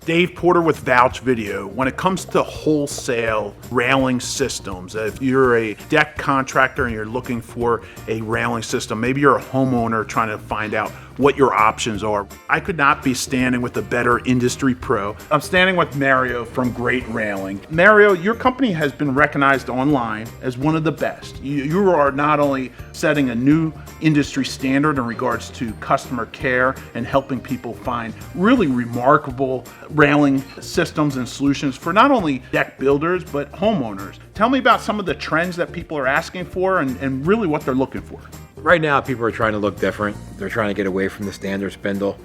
Dave Porter with Vouch Video. When it comes to wholesale railing systems, if you're a deck contractor and you're looking for a railing system, maybe you're a homeowner trying to find out what your options are, I could not be standing with a better industry pro. I'm standing with Mario from Great Railing. Mario, your company has been recognized online as one of the best. You are not only setting a new industry standard in regards to customer care and helping people find really remarkable railing systems and solutions for not only deck builders, but homeowners. Tell me about some of the trends that people are asking for and really what they're looking for. Right now, people are trying to look different. They're trying to get away from the standard spindle.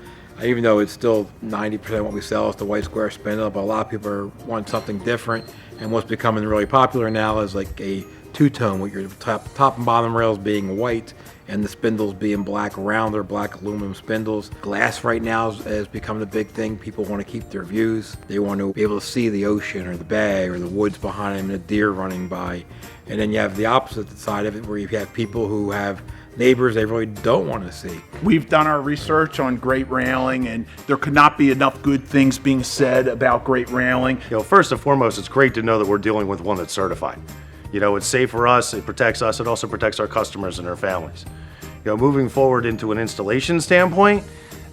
Even though it's still 90% of what we sell is the white square spindle, but a lot of people want something different. And what's becoming really popular now is like a two-tone, with your top and bottom rails being white and the spindles being black rounder, black aluminum spindles. Glass right now has become the big thing. People want to keep their views. They want to be able to see the ocean or the bay or the woods behind them and a deer running by. And then you have the opposite side of it where you have people who have neighbors they really don't want to see. We've done our research on Great Railing, and there could not be enough good things being said about Great Railing. First and foremost, it's great to know that we're dealing with one that's certified. It's safe for us, it protects us, it also protects our customers and their families. Moving forward into an installation standpoint,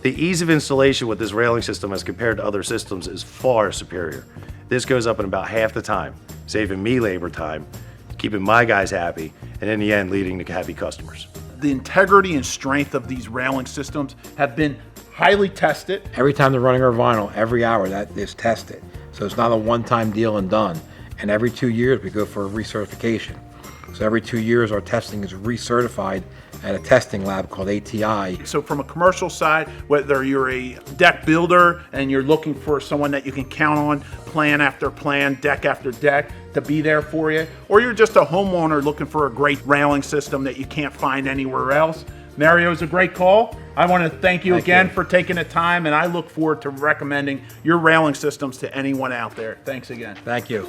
the ease of installation with this railing system as compared to other systems is far superior. This goes up in about half the time, saving me labor time, keeping my guys happy, and in the end, leading to happy customers. The integrity and strength of these railing systems have been highly tested. Every time they're running our vinyl, every hour that is tested. So it's not a one-time deal and done. And every 2 years we go for a recertification. So every 2 years our testing is recertified at a testing lab called ATI. So from a commercial side, whether you're a deck builder and you're looking for someone that you can count on, plan after plan, deck after deck, to be there for you, or you're just a homeowner looking for a great railing system that you can't find anywhere else, Mario's a great call. I want to thank you again for taking the time, and I look forward to recommending your railing systems to anyone out there. Thanks again. Thank you.